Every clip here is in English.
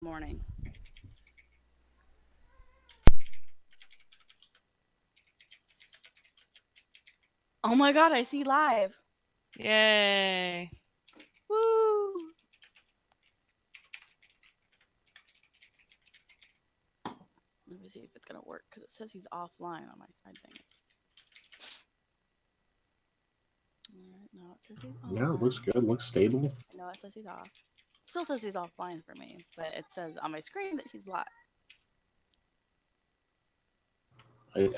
morning. Oh my god, I see live. Yay. Woo! Let me see if it's gonna work because it says he's offline on my side thing. Alright, no, it says he's on. Yeah, it looks good. Looks stable. No, it says he's off. Still says he's offline for me, but it says on my screen that he's live.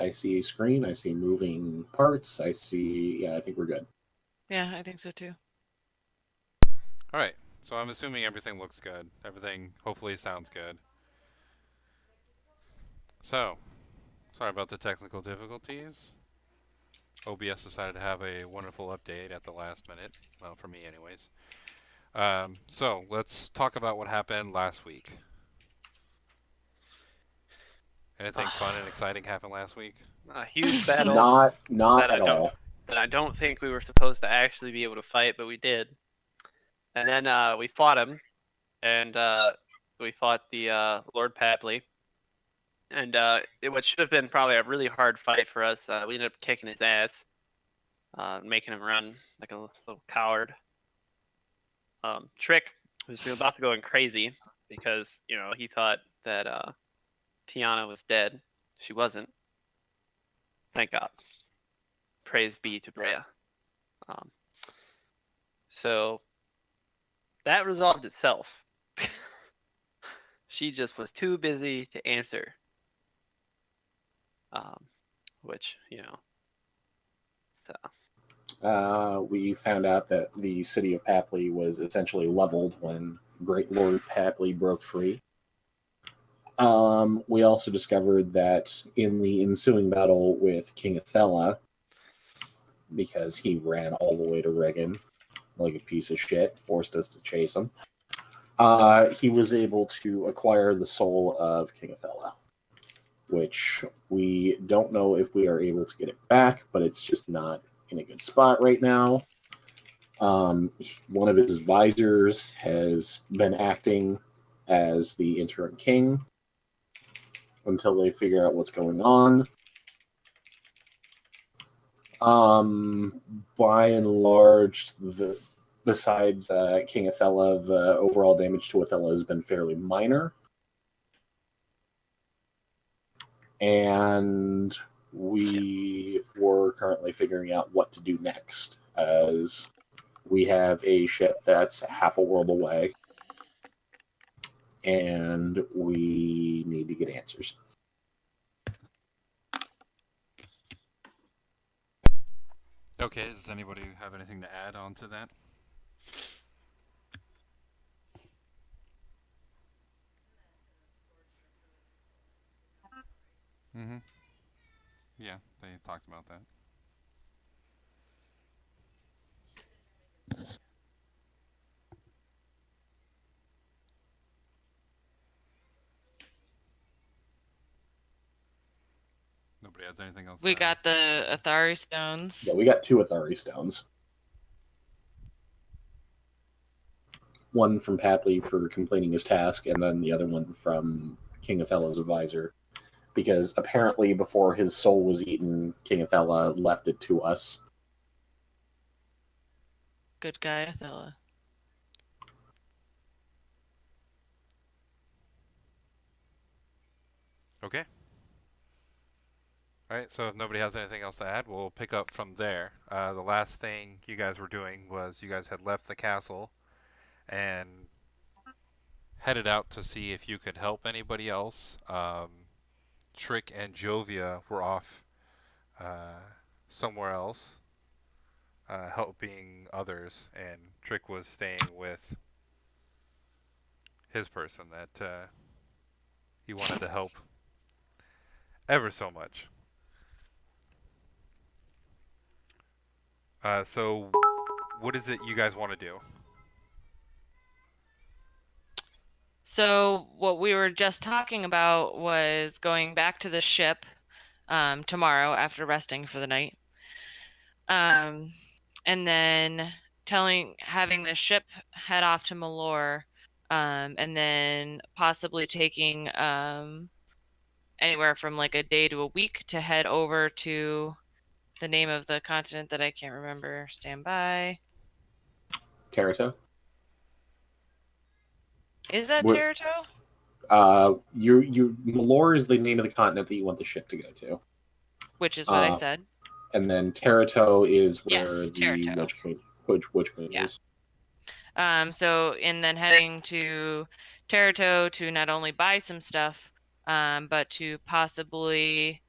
I see a screen. I see moving parts. I see. Yeah, I think we're good. Yeah, I think so too. All right. So I'm assuming everything looks good. Everything hopefully sounds good. So, sorry about the technical difficulties. OBS decided to have a wonderful update at the last minute. Well, for me, anyways. So let's talk about what happened last week. Anything fun and exciting happened last week? A huge battle. Not at all. That I don't think we were supposed to actually be able to fight, but we did. And then we fought him, and we fought the Lord Papley. And what should have been probably a really hard fight for us, we ended up kicking his ass, making him run like a little coward. Trick was about to go crazy because he thought that Tiana was dead. She wasn't. Thank God. Praise be to Brea. So that resolved itself. She just was too busy to answer. Which, so. We found out that the city of Papley was essentially leveled when Great Lord Papley broke free. We also discovered that in the ensuing battle with King Athela, because he ran all the way to Regan like a piece of shit, forced us to chase him, he was able to acquire the soul of King Athela, which we don't know if we are able to get it back, but it's just not in a good spot right now. One of his advisors has been acting as the interim king until they figure out what's going on. By and large, besides King Athela, the overall damage to Athela has been fairly minor. And we were currently figuring out what to do next, as we have a ship that's half a world away, and we need to get answers. Okay, does anybody have anything to add on to that? Mm-hmm. Yeah, they talked about that. Nobody has anything else? We got the Athari stones. Yeah, we got 2 Athari stones. One from Papley for completing his task, and then the other one from King Athela's advisor. Because apparently before his soul was eaten, King Athela left it to us. Good guy, Athela. Okay. Alright, so if nobody has anything else to add, we'll pick up from there. The last thing you guys were doing was you guys had left the castle and headed out to see if you could help anybody else. Trick and Jovia were off somewhere else, helping others, and Trick was staying with his person that he wanted to help ever so much. So what is it you guys want to do? So what we were just talking about was going back to the ship tomorrow after resting for the night. And then having the ship head off to Malor and then possibly taking anywhere from like a day to a week to head over to the name of the continent that I can't remember. Stand by. Terrato. Is that Where- Terrato? Malor is the name of the continent that you want the ship to go to, Which is what I said. and then Terrato is where Yes, the Terrato. Witch Queen Yeah. is. So, and then heading to Terrato to not only buy some stuff, but to possibly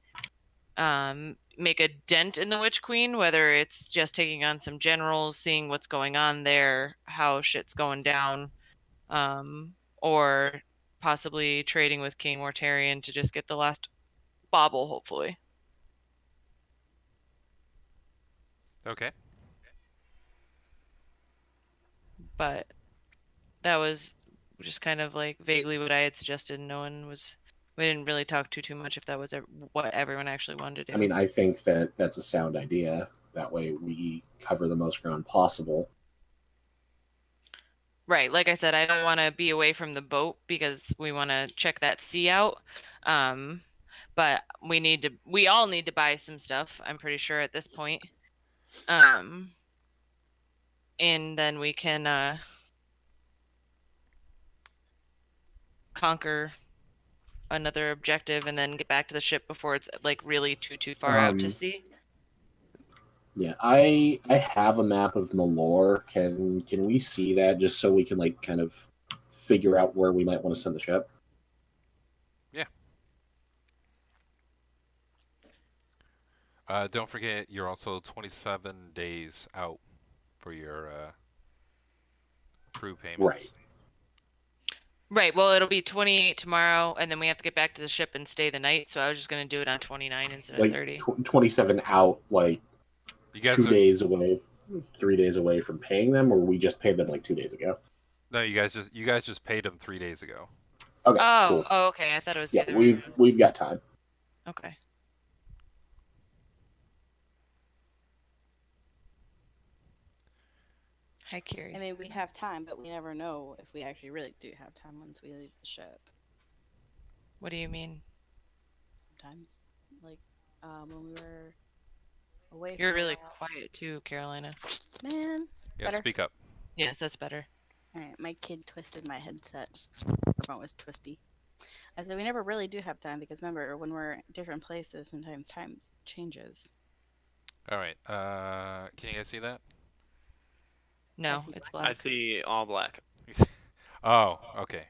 make a dent in the Witch Queen, whether it's just taking on some generals, seeing what's going on there, how shit's going down, or possibly trading with King Mortarion to just get the last bauble, hopefully. Okay. But that was just kind of like vaguely what I had suggested. We didn't really talk too much if that was what everyone actually wanted to do. I mean, I think that that's a sound idea. That way we cover the most ground possible. Right, like I said, I don't want to be away from the boat because we want to check that sea out. But we all need to buy some stuff, I'm pretty sure at this point. And then we can conquer another objective and then get back to the ship before it's like really too far out to sea. Yeah, I have a map of Malor. Can we see that just so we can like kind of figure out where we might want to send the ship? Yeah. Don't forget, you're also 27 days out for your crew payments. Right, well, it'll be 28 tomorrow, and then we have to get back to the ship and stay the night, so I was just going to do it on 29 instead of Like 30. 27 out, like You guys 2 days away, 3 days away from paying them, or we just paid them like 2 days ago. No, you guys just paid them 3 days ago. Okay, Oh, cool. oh, okay, I thought it was the Yeah, other way. we've got time. Okay. Hi, Carrie. I mean, we have time, but we never know if we actually really do have time once we leave the ship. What do you mean? Sometimes, like, when we were away. You're for a really while. quiet too, Carolina. Man. Yeah, Better? speak up. Yes, that's better. Alright, my kid twisted my headset. My phone was twisty. I said we never really do have time because remember, when we're in different places, sometimes time changes. All right. Can you guys see that? No, see it's I black. see all black. Oh, okay.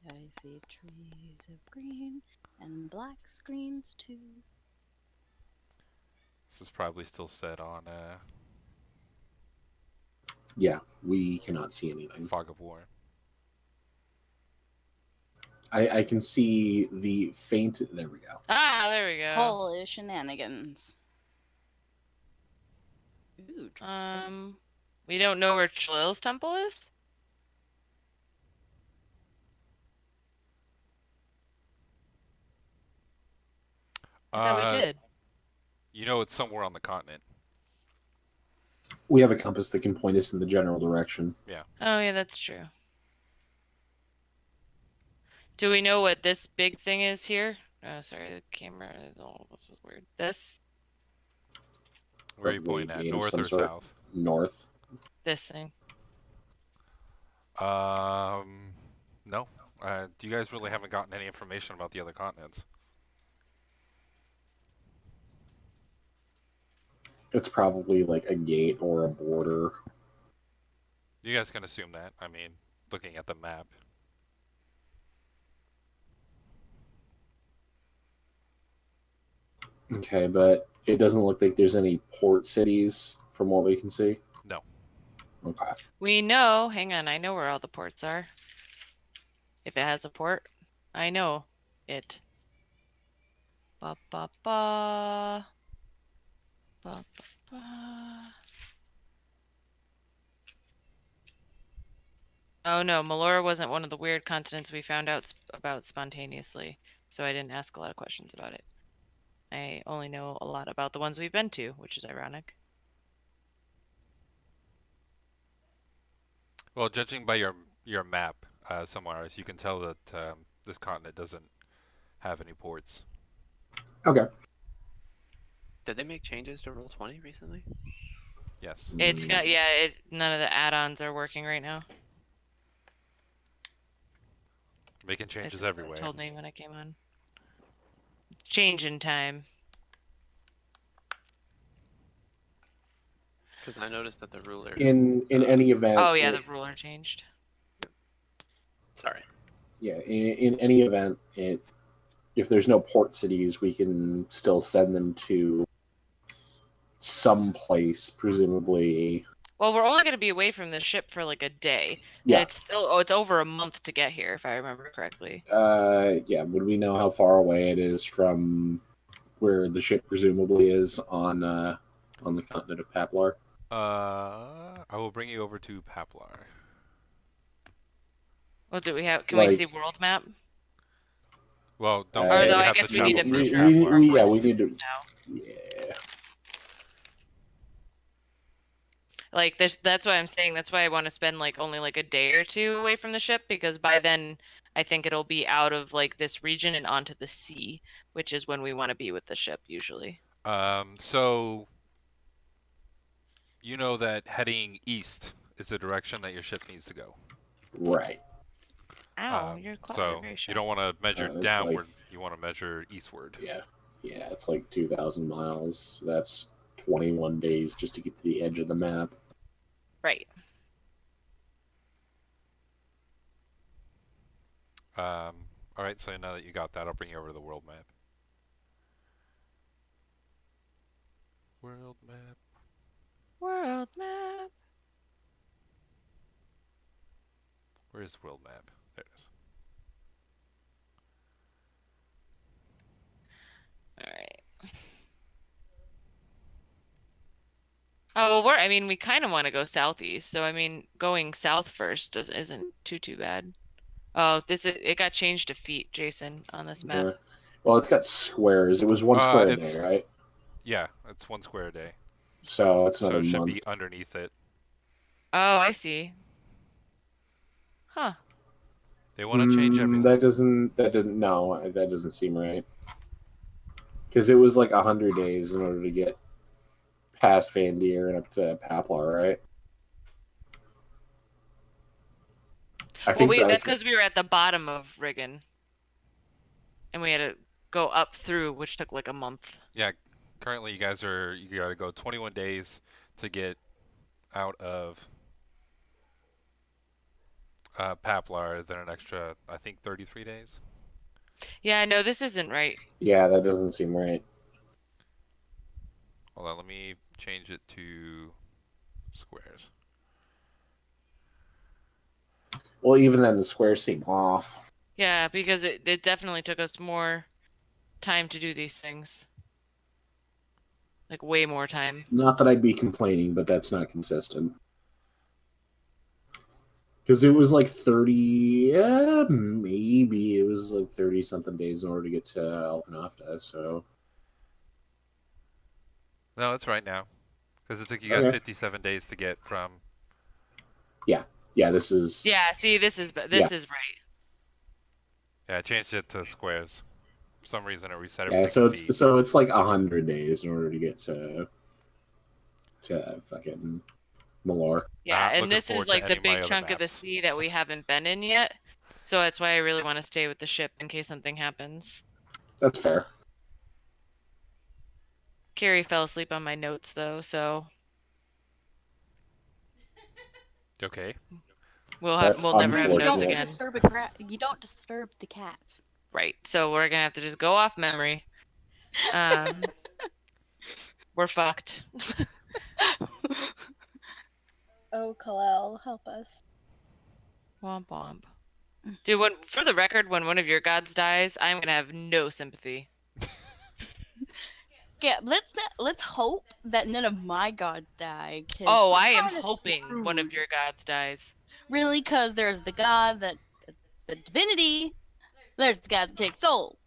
I see trees of green and black screens too. This is probably still set on Yeah, we cannot see anything. Fog of War. I can see the faint. There we go. Ah, there we go. Holy shenanigans. Ooh, We don't know where Chlil's temple is? I thought we did. You know it's somewhere on the continent. We have a compass that can point us in the general direction. Oh, yeah, that's true. Do we know what this big thing is here? Oh, sorry, the camera. Oh, this is weird. This? Where are you Probably pointing at? gate of North some or sort. south? North. This thing. No. You guys really haven't gotten any information about the other continents. It's probably like a gate or a border. You guys can assume that. I mean, looking at the map. Okay, but it doesn't look like there's any port cities from what we can see. No. Okay. We know. Hang on, I know where all the ports are. If it has a port, I know it. Ba ba ba. Ba ba ba. Oh no, Melora wasn't one of the weird continents we found out about spontaneously, so I didn't ask a lot of questions about it. I only know a lot about the ones we've been to, which is ironic. Well, judging by your your map somewhere, as you can tell that this continent doesn't have any ports. Okay. Did they make changes to Roll20 recently? Yes. It's got none of the add-ons are working right now. Making changes This is what it everywhere. told me when I came on. Change in time. Because I noticed that the ruler. In any event. Oh yeah, the ruler changed. Sorry. Yeah, in any event, if there's no port cities, we can still send them to some place, presumably. Well, we're only going to be away from the ship for like a day. Yeah. And it's still it's over a month to get here, if I remember correctly. Yeah. Would we know how far away it is from where the ship presumably is on the continent of Paplar? I will bring you over to Paplar. Well, do we have? Can we see world map? Well, don't Or forget though you I have guess to we travel need to through move Paplar. we need to. now. Yeah. Like that's why I'm saying. That's why I want to spend like only like a day or two away from the ship, because by then I think it'll be out of like this region and onto the sea, which is when we want to be with the ship usually. So you know that heading east is the direction that your ship needs to go. Right. Ow, your claws are So very sharp. you don't want to measure it's downward. like- You want to measure eastward. Yeah. Yeah, it's like 2,000 miles. So that's 21 days just to get to the edge of the map. Right. All right. So now that you got that, I'll bring you over to the world map. World map. World map. Where is the world map? There it is. All right. Oh, well, I mean, we kind of want to go southeast, so I mean, going south first isn't too bad. Oh, it got changed to feet, Jason, on this map. Well, it's got squares. It was one square a day, right? Yeah, it's 1 square a day. So it's So another it should month. be underneath it. Oh, I see. Huh. They want to change everything. That doesn't seem right. Because it was like 100 days in order to get past Van Deer and up to Paplar, right? I think that's because we were at the bottom of Riggin. And we had to go up through, which took like a month. Yeah, currently you got to go 21 days to get out of Paplar, then an extra, I think, 33 days. Yeah, no, this isn't right. Yeah, that doesn't seem right. Hold on, let me change it to squares. Well, even then, the squares seem off. Yeah, because it definitely took us more time to do these things. Like, way more time. Not that I'd be complaining, but that's not consistent. Because it was like 30, maybe it was like 30-something days in order to get to Alpenofta, so... No, it's right now. Because it took you guys 57 days to get from... Yeah, this is... Yeah, see, this is right. Yeah, I changed it to squares. For some reason, it reset Yeah, everything to feet. so it's like 100 days in order to get to fucking Malor. Yeah, Not and looking this forward is to like any the of my big other chunk of the maps. sea that we haven't been in yet. So that's why I really want to stay with the ship in case something happens. That's fair. Carrie fell asleep on my notes though, so Okay. we'll That's never have You notes don't again. disturb you don't disturb the cat. Right. So we're gonna have to just go off memory. We're fucked. Oh, Kalel, help us. Womp womp. Dude, for the record, when one of your gods dies, I'm gonna have no sympathy. Yeah, let's hope that none of my gods die. Oh, I am kinda hoping one of screwed. your gods dies. Really, because there's the god that the divinity. There's the god that takes soul.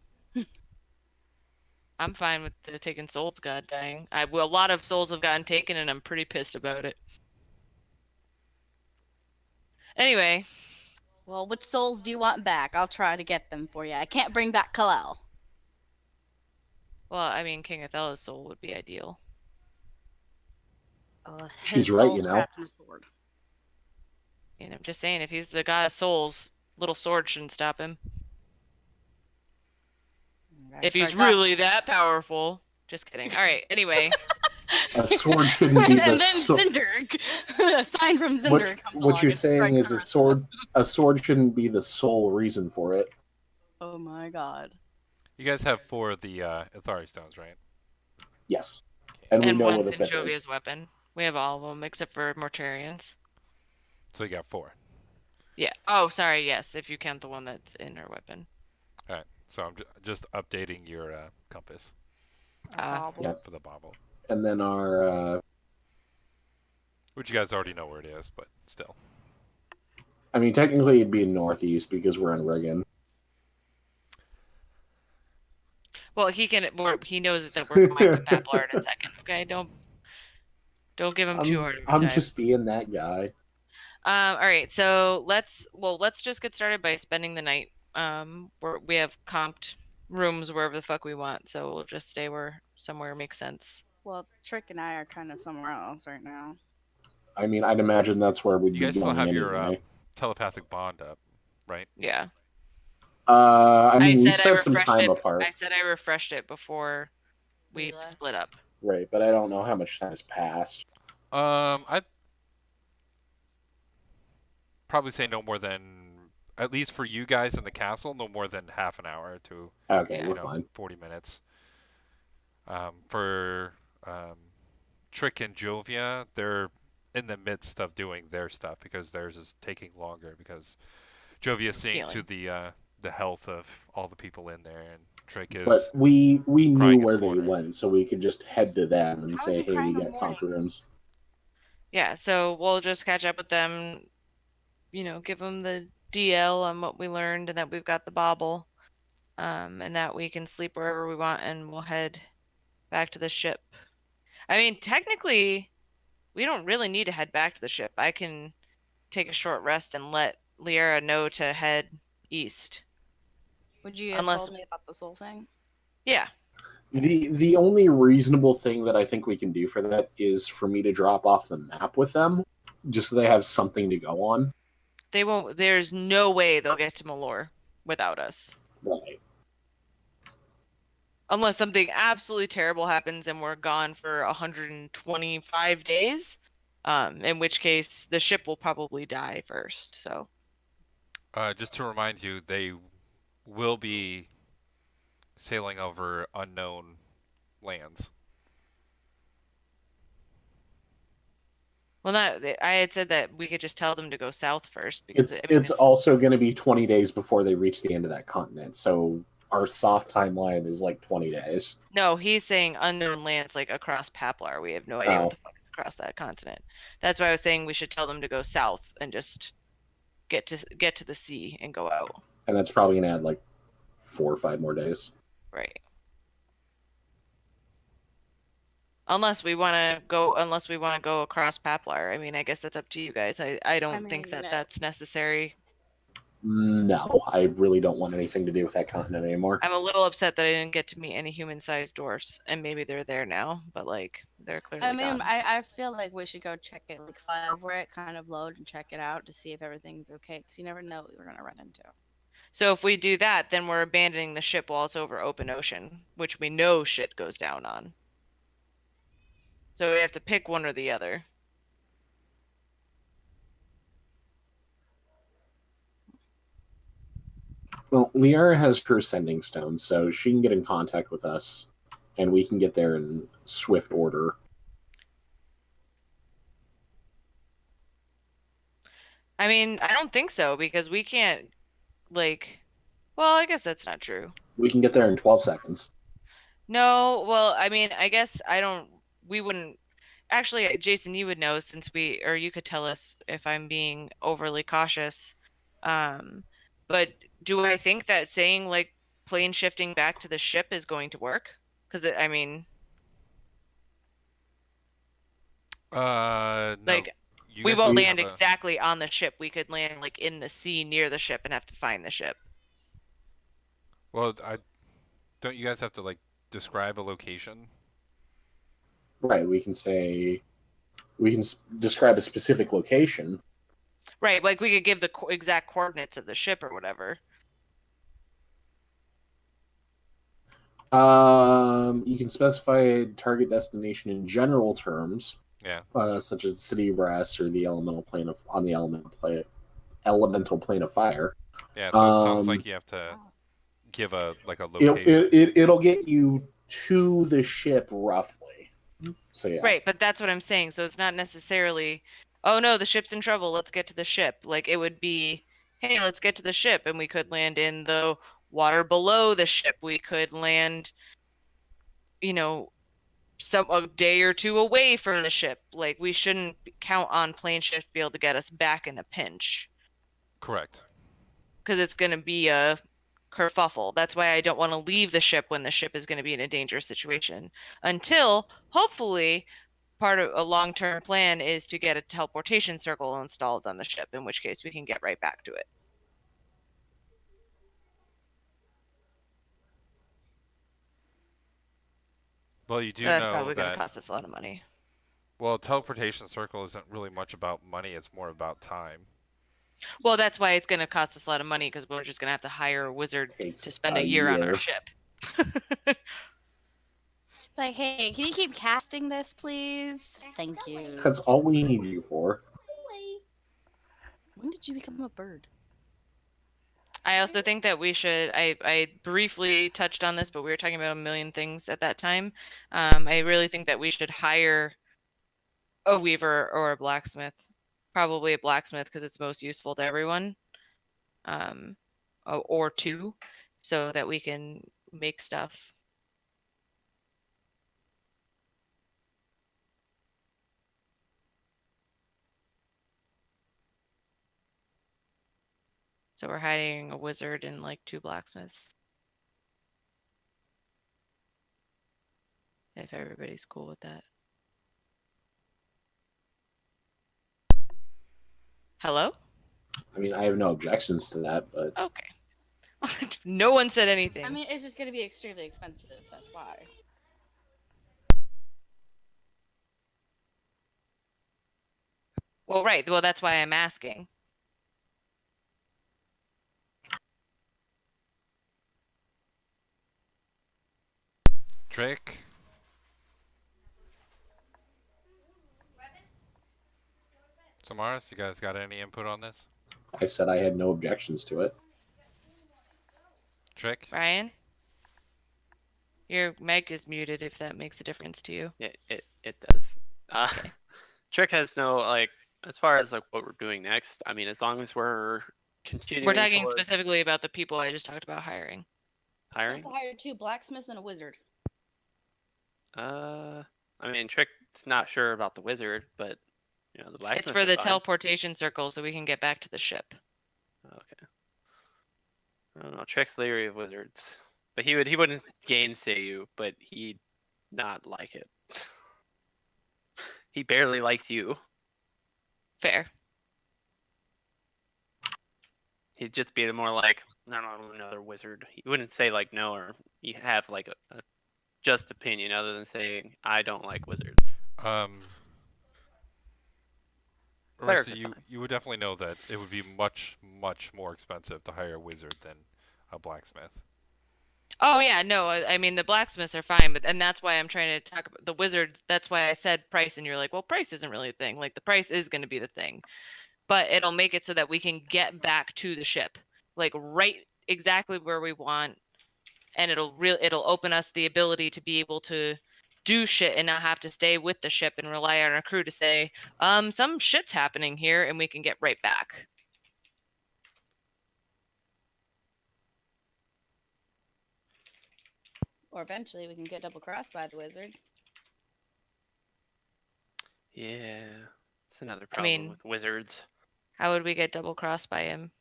I'm fine with the taking souls god dying. A lot of souls have gotten taken, and I'm pretty pissed about it. Anyway, Well, which souls do you want back? I'll try to get them for you. I can't bring back Kalel. Well, I mean, King Athella's soul would be ideal. She's His right, soul's you know. trapped in a sword. And I'm just saying, if he's the god of souls, little sword shouldn't stop him. If he's really that powerful. Just kidding. All right. Anyway. A sword shouldn't be the and then Cinder, a sign from Cinder. What you're saying is a sword shouldn't be the sole reason for it. Oh my god. You guys have 4 of the Athari stones, right? Yes. And we know one's what the in fifth Jovia's is. weapon. We have all of them except for Mortarians. So you got 4. Yeah. Oh, sorry. Yes, if you count the one that's in her weapon. All right. So I'm just updating your compass Yep. for the bauble. And then our... Which you guys already know where it is, but still. I mean, technically it'd be in northeast because we're in Regan. Well, he knows that we're going to Paplar in a second. Okay, don't give him too hard of a time. I'm just being that guy. All right, so let's just get started by spending the night. We have comped rooms wherever the fuck we want, so we'll just stay somewhere makes sense. Well, Trick and I are kind of somewhere else right now. I mean, I'd imagine that's where we'd be going. You guys still have anyway. your telepathic bond up, right? Yeah. I mean, we spent some time apart. I said I refreshed it before we split up. Right, but I don't know how much time has passed. I'd probably say no more than, at least for you guys in the castle, no more than half an hour to we're fine. 40 minutes. For Trick and Jovia, they're in the midst of doing their stuff because theirs is taking longer because Jovia is seeing to the health of all the people in there, and Trick is. But we knew where they went, so we could just head to them and say, "Hey, we got conquer rooms." Yeah, so we'll just catch up with them. Give them the DL on what we learned, and that we've got the bauble, and that we can sleep wherever we want, and we'll head back to the ship. I mean, technically, we don't really need to head back to the ship. I can take a short rest and let Liara know to head east. Would you have told me about the soul thing? Yeah. The only reasonable thing that I think we can do for that is for me to drop off the map with them, just so they have something to go on. They won't. There's no way they'll get to Malor without us. Right. Unless something absolutely terrible happens and we're gone for 125 days, in which case the ship will probably die first. So. Just to remind you, they will be sailing over unknown lands. Well, I had said that we could just tell them to go south first. Because it's also going to be 20 days before they reach the end of that continent, so our soft timeline is like 20 days. No, he's saying unknown lands, like across Paplar. We have no idea what the fuck is across that continent. That's why I was saying we should tell them to go south and just get to the sea and go out. And that's probably going to add like 4 or 5 more days. Right. Unless we want to go across Paplar. I mean, I guess that's up to you guys. I don't think that's necessary. No, I really don't want anything to do with that continent anymore. I'm a little upset that I didn't get to meet any human-sized dwarfs, and maybe they're there now, but like they're clearly gone. I feel like we should go check it, like fly over it, kind of load and check it out to see if everything's okay, because you never know what we're gonna run into. So if we do that, then we're abandoning the ship while it's over open ocean, which we know shit goes down on. So we have to pick one or the other. Well, Liara has her sending stone, so she can get in contact with us, and we can get there in swift order. I mean, I don't think so, because we can't, well, I guess that's not true. We can get there in 12 seconds. No, well, I mean, I guess we wouldn't. Actually, Jason, you would know or you could tell us if I'm being overly cautious. But do I think that saying plane shifting back to the ship is going to work? Because I mean, no, You We guys won't don't land have a- exactly on the ship. We could land like in the sea near the ship and have to find the ship. Well, don't you guys have to like describe a location? Right. We can describe a specific location. Right, like we could give the exact coordinates of the ship or whatever. You can specify a target destination in general terms, Yeah. such as the city of rest or the elemental plane elemental plane of fire. Yeah. So it sounds like you have to give a location. It'll get you to the ship roughly. So yeah. Right, but that's what I'm saying. So it's not necessarily, oh no, the ship's in trouble, let's get to the ship. Like it would be, hey, let's get to the ship, and we could land in the water below the ship. We could land, a day or two away from the ship. Like we shouldn't count on plane shift to be able to get us back in a pinch. Correct. Because it's going to be a kerfuffle. That's why I don't want to leave the ship when the ship is going to be in a dangerous situation. Until, hopefully, part of a long-term plan is to get a teleportation circle installed on the ship, in which case we can get right back to it. Well, you do That's know probably going that. to cost us a lot of money. Well, teleportation circle isn't really much about money. It's more about time. Well, that's why it's going to cost us a lot of money, because we're just going to have to hire a wizard to spend a year on our ship. Like, hey, can you keep casting this, please? Thank you. That's all we need you for. When did you become a bird? I also think that we should, I briefly touched on this, but we were talking about a million things at that time. I really think that we should hire a weaver or a blacksmith. Probably a blacksmith, because it's most useful to everyone. Or two, so that we can make stuff. So we're hiring a wizard and like 2 blacksmiths. If everybody's cool with that. Hello? I mean, I have no objections to that, but Okay. No one said anything. I mean, it's just going to be extremely expensive. That's why. Well, right. Well, that's why I'm asking. Drake. Samaras, you guys got any input on this? I said I had no objections to it. Trick? Brian? Your mic is muted, if that makes a difference to you. Yeah, it does. Okay. Trick has no, like, as far as like what we're doing next. I mean, as long as we're continuing. We're talking towards specifically about the people I just talked about hiring. hiring. Just hired 2 blacksmiths and a wizard. I mean, Trick's not sure about the wizard, but the blacksmith. It's for the teleportation circle, so we can get back to the ship. Okay. I don't know. Trick's leery of wizards, but he wouldn't gainsay you, but he'd not like it. He barely likes you. Fair. He'd just be more like, I don't know, another wizard. He wouldn't say like no, or you have like a just opinion other than saying I don't like wizards. Clerics So are fine. you would definitely know that it would be much, much more expensive to hire a wizard than a blacksmith. Oh yeah, no, I mean the blacksmiths are fine, and that's why I'm trying to talk about the wizards. That's why I said price, and you're like, well, price isn't really a thing. Like the price is going to be the thing, but it'll make it so that we can get back to the ship, like right exactly where we want, and it'll open us the ability to be able to do shit and not have to stay with the ship and rely on our crew to say, some shit's happening here, and we can get right back. Or eventually we can get double crossed by the wizard. Yeah, it's another problem with wizards. How would we get double crossed by him?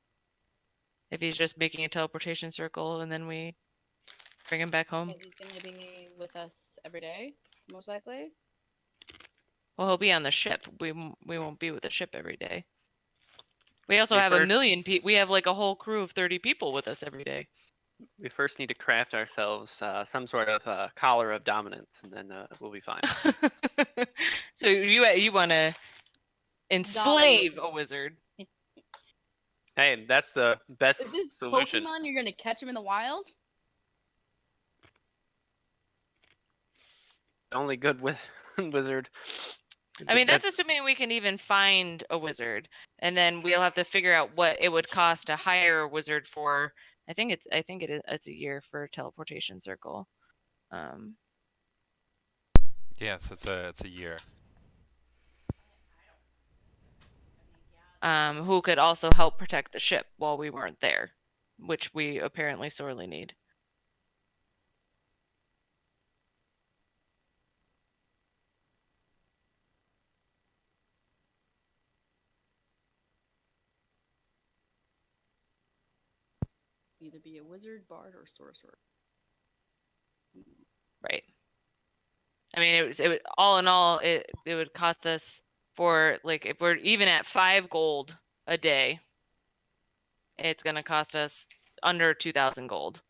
If he's just making a teleportation circle and then we bring him back home? Because he's going to be with us every day, most likely. Well, he'll be on the ship. We won't be with the ship every day. We also We have a first- million people. We have like a whole crew of 30 people with us every day. We first need to craft ourselves some sort of collar of dominance, and then we'll be fine. So you want to enslave a wizard? Hey, that's the best Is this solution. Pokemon? You're gonna catch him in the wild? Only good wizard. I mean, that's assuming we can even find a wizard, and then we'll have to figure out what it would cost to hire a wizard for. I think it's a year for a teleportation circle. Yes, it's a year. Who could also help protect the ship while we weren't there, which we apparently sorely need. Either be a wizard, bard, or sorcerer. Right. I mean, it would all in all, it would cost us for, like, if we're even at 5 gold a day, it's gonna cost us under 2,000 gold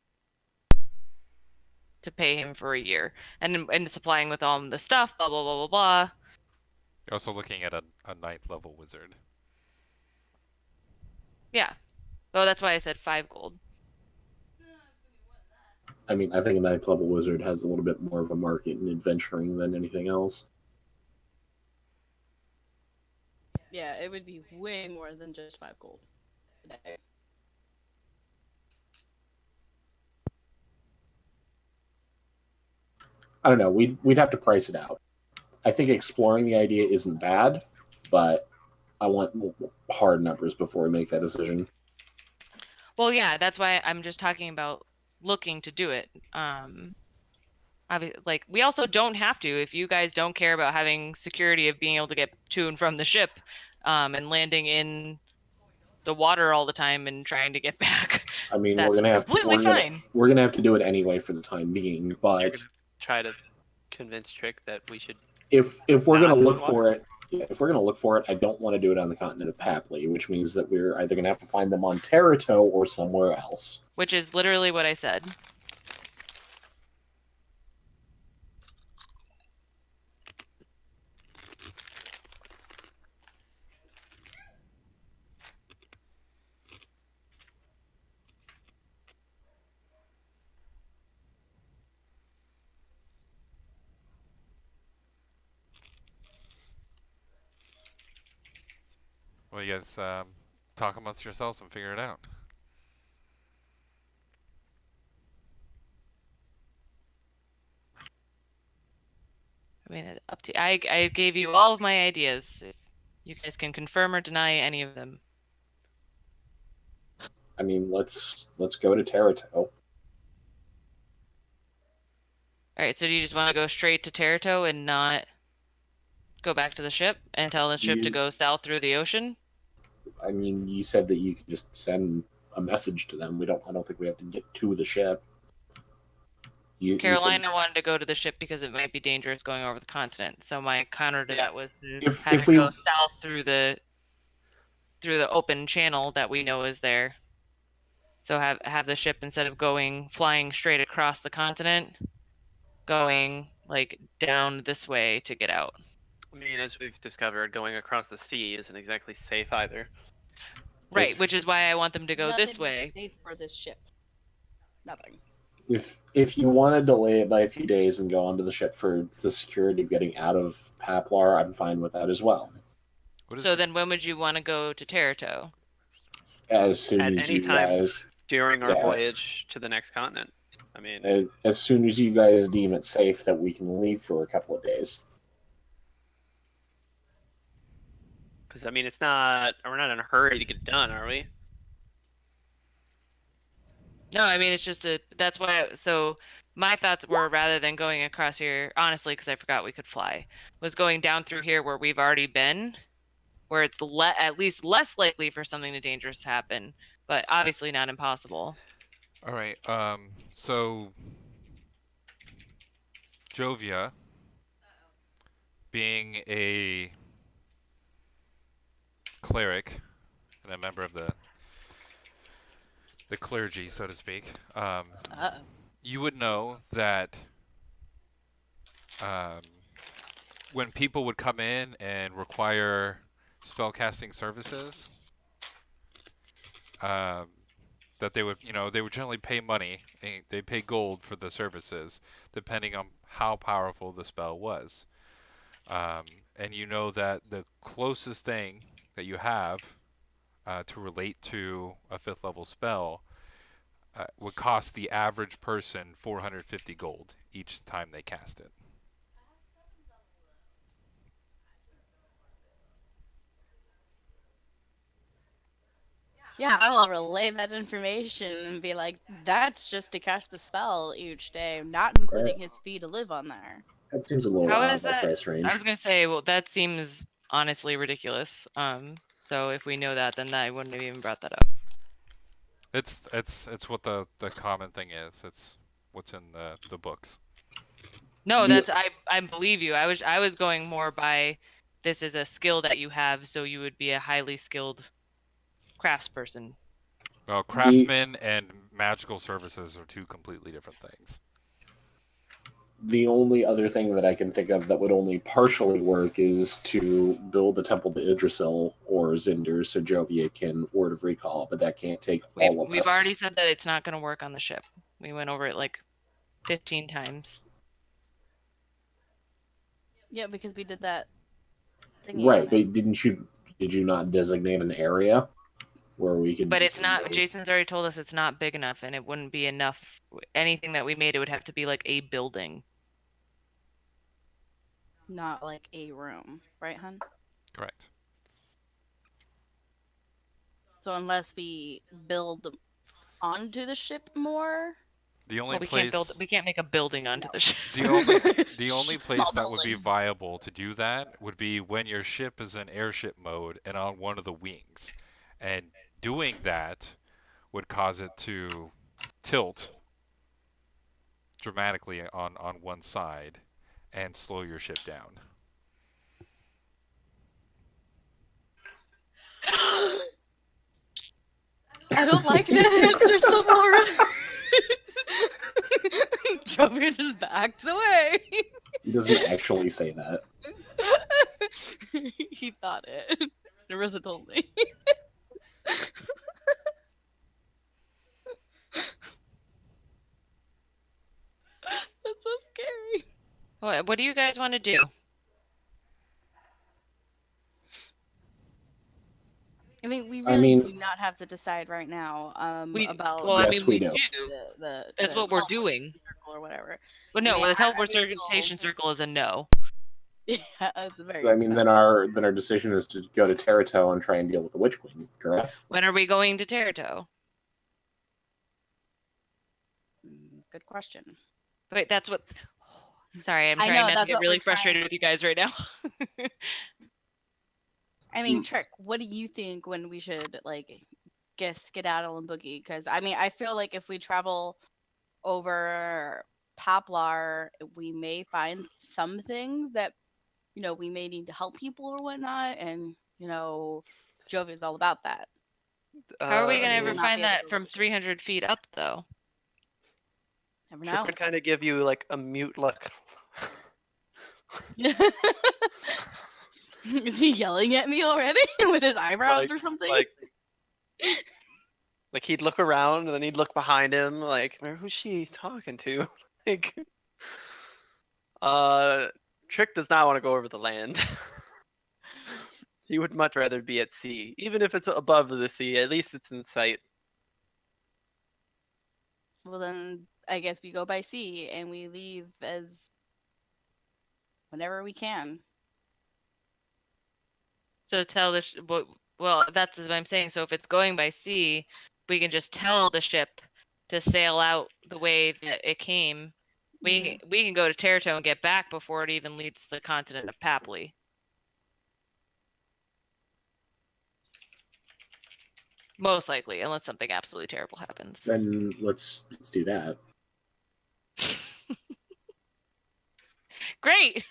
to pay him for a year, and supplying with all the stuff, blah blah blah blah blah. You're also looking at a 9th level wizard. Yeah. Oh, that's why I said 5 gold. I mean, I think a 9th level wizard has a little bit more of a market in adventuring than anything else. Yeah, it would be way more than just 5 gold a day. I don't know. We'd have to price it out. I think exploring the idea isn't bad, but I want hard numbers before we make that decision. Well, yeah, that's why I'm just talking about looking to do it. Like, we also don't have to, if you guys don't care about having security of being able to get to and from the ship, and landing in the water all the time and trying to get back. I mean, That's we're gonna have completely fine. We're gonna have to do it anyway for the time being. But Try to convince Trick that we should. if we're Not gonna in the look for it, if we're gonna look for it, I don't want to do it on the continent of Papley, which means that we're either gonna have to find them on Terrato or somewhere else. Which is literally what I said. Well, you guys talk amongst yourselves and figure it out. I mean, up to I gave you all of my ideas. You guys can confirm or deny any of them. I mean, let's go to Terrato. All right, so do you just want to go straight to Terrato and not go back to the ship and tell the ship to go south through the ocean? I mean, you said that you could just send a message to them. I don't think we have to get to the ship. Carolina wanted to go to the ship because it might be dangerous going over the continent. So my counter to that was to have it go south through the open channel that we know is there. So have the ship, instead of flying straight across the continent, going like down this way to get out. I mean, as we've discovered, going across the sea isn't exactly safe either. Right, which is why I want them to go Nothing this way. is safe for this ship. Nothing. If you want to delay it by a few days and go onto the ship for the security of getting out of Paplar, I'm fine with that as well. So then when would you want to go to Terrato? As soon At as any you time guys during our voyage to the next continent. I mean, as soon as you guys deem it safe that we can leave for a couple of days. because I mean, we're not in a hurry to get it done, are we? No, I mean, it's just that's why. So my thoughts were, rather than going across here, honestly, because I forgot we could fly, was going down through here where we've already been, where it's at least less likely for something dangerous to happen, but obviously not impossible. All right. So Jovia, being a cleric and a member of the clergy, so to speak, you would know that when people would come in and require spellcasting services, that they would generally pay money. They pay gold for the services, depending on how powerful the spell was. And you know that the closest thing that you have to relate to a 5th level spell would cost the average person 450 gold each time they cast it. Yeah, I'll relay that information and be like, that's just to cast the spell each day, not including his fee to live on there. That seems a little How out is of our that? price range. I was gonna say, well, that seems honestly ridiculous. So if we know that, then I wouldn't have even brought that up. It's what the common thing is. It's what's in the books. No, I believe you. I was going more by this is a skill that you have, so you would be a highly skilled craftsperson. Well, craftsmen and magical services are two completely different things. The only other thing that I can think of that would only partially work is to build a temple to Yggdrasil or Zinder so Jovia can Word of Recall, but that can't take all of us. We've already said that it's not going to work on the ship. We went over it like 15 times. Yeah, because we did that thing. Right, but did you not designate an area where we could... But it's not, Jason's already told us it's not big enough, and it wouldn't be enough. Anything that we made, it would have to be like a building. Not like a room, right, hun? Correct. So unless we build onto the ship more, The only we place can't make a building onto the ship. the only place that would be viable to do that would be when your ship is in airship mode and on one of the wings, and doing that would cause it to tilt dramatically on one side and slow your ship down. I don't like that answer so far. Joby just backs away. He doesn't actually say that. He thought it. Narissa told me. That's so scary. What do you guys want to do? I mean, we really do not have to decide right now about. Well, Yes, I mean, we do. That's what we're doing. Circle or whatever. But no, I mean, the teleportation circle is a no. Yeah, that's very. I mean, then our decision is to go to Terrato and try and deal with the Witch Queen, correct? When are we going to Terrato? Good question. Wait, that's what. Sorry, I'm I trying know, not to get really frustrated with you guys right now. I mean, Trick, what do you think when we should skedaddle and boogie? Because I mean, I feel like if we travel over Poplar, we may find some things that we may need to help people or whatnot, and Jovi is all about that. How are we gonna ever not find be able that to from reach. 300 feet up, though? Never Trick know. would kind of give you like a mute look. Is he yelling at me already with his eyebrows or something? Like he'd look around and then he'd look behind him, like, who's she talking to? Like, Trick does not want to go over the land. He would much rather be at sea, even if it's above the sea. At least it's in sight. Well, then I guess we go by sea and we leave as whenever we can. So tell the well, that's what I'm saying. So if it's going by sea, we can just tell the ship to sail out the way that it came. We can go to Terrato and get back before it even leaves the continent of Papley. Most likely, unless something absolutely terrible happens. Then let's do that. Great.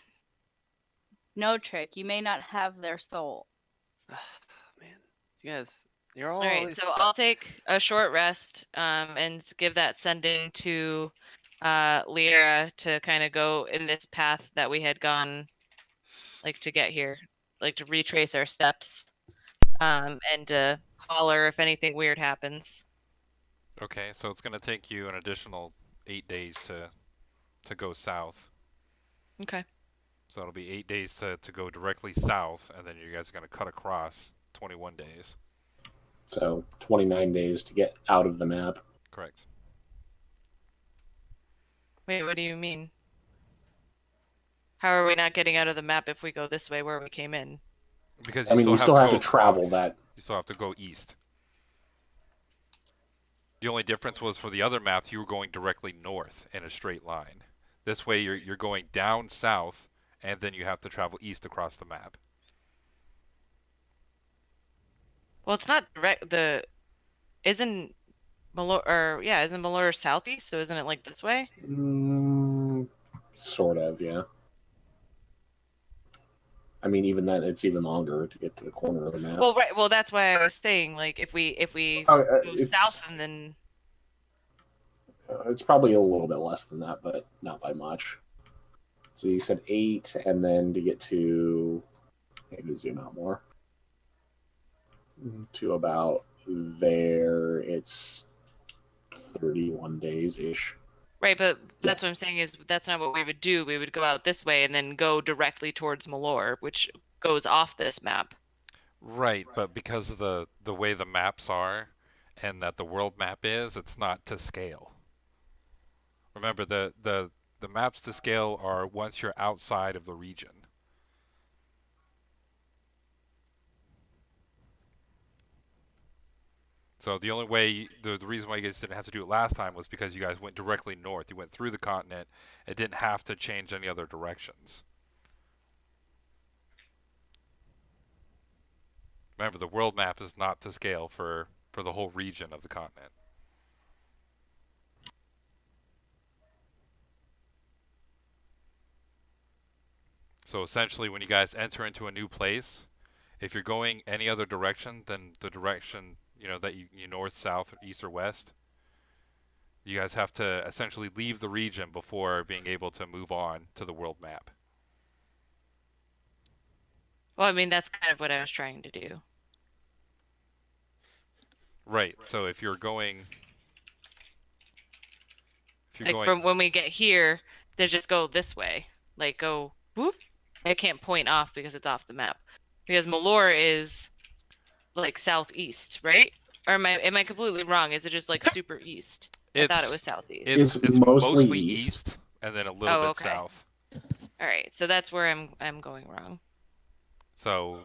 No trick. You may not have their soul. Man, you guys, you're all. All right, so I'll take a short rest and give that sending to Lyra to kind of go in this path that we had gone, like to get here, like to retrace our steps, and to holler if anything weird happens. Okay, so it's going to take you an additional 8 days to go south. Okay. So it'll be 8 days to go directly south, and then you guys are going to cut across 21 days. So 29 days to get out of the map. Correct. Wait, what do you mean? How are we not getting out of the map if we go this way where we came in? Because I mean, we still have to travel across. that. You still have to go east. The only difference was for the other maps, you were going directly north in a straight line. This way, you're going down south, and then you have to travel east across the map. Well, it's not direct. Isn't Malor southeast? So isn't it like this way? Sort of, yeah. I mean, even then, it's even longer to get to the corner of the map. Well, right. Well, that's why I was saying, like, if we go south and then it's probably a little bit less than that, but not by much. So you said 8, and then to get to, maybe zoom out more, to about there, it's 31 days-ish. right, but that's what I'm saying is that's not what we would do. We would go out this way and then go directly towards Malor, which goes off this map. Right, but because of the way the maps are, and that the world map is, it's not to scale. Remember, the maps to scale are once you're outside of the region. So the only way, the reason why you guys didn't have to do it last time was because you guys went directly north. You went through the continent. It didn't have to change any other directions. Remember, the world map is not to scale for the whole region of the continent. So essentially, when you guys enter into a new place, if you're going any other direction than the direction, that you north, south, east, or west, you guys have to essentially leave the region before being able to move on to the world map. Well, I mean, that's kind of what I was trying to do. Right. So if you're going, from when we get here, they just go this way, like go whoop. I can't point off because it's off the map. Because Malor is like southeast, right? Or am I completely wrong? Is it just like super east? I thought it was southeast. It's mostly east, and then a little bit south. All right, so that's where I'm going wrong. So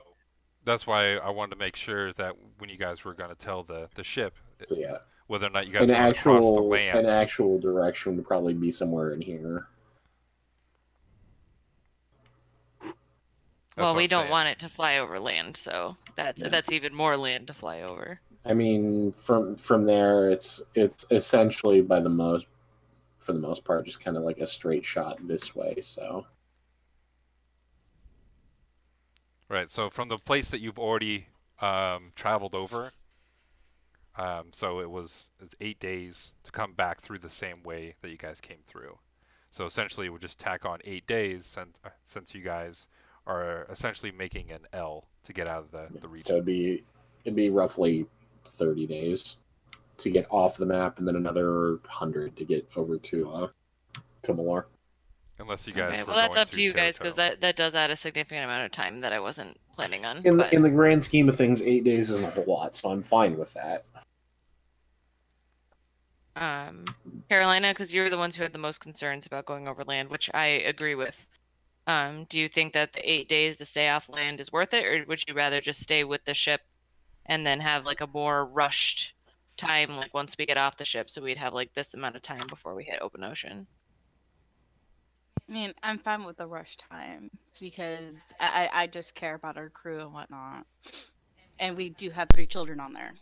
that's why I wanted to make sure that when you guys were going to tell the ship, so yeah, whether or not you guys were going to cross the land. An actual direction would probably be somewhere in here. Well, we don't want it to fly over land, so that's even more land to fly over. I mean, from there, it's essentially for the most part, just kind of like a straight shot this way. So, right. So from the place that you've already traveled over, so it's 8 days to come back through the same way that you guys came through. So essentially, we'll just tack on 8 days since you guys are essentially making an L to get out of the region. So it'd be roughly 30 days to get off the map, and then another 100 to get over to Malor. Unless you guys. Okay, well, that's up to you guys because that does add a significant amount of time that I wasn't planning on. In the grand scheme of things, 8 days isn't a whole lot, so I'm fine with that. Carolina, because you're the ones who had the most concerns about going over land, which I agree with. Do you think that the 8 days to stay off land is worth it, or would you rather just stay with the ship and then have like a more rushed time, like once we get off the ship, so we'd have like this amount of time before we hit open ocean? I mean, I'm fine with the rush time because I just care about our crew and whatnot, and we do have 3 children on there.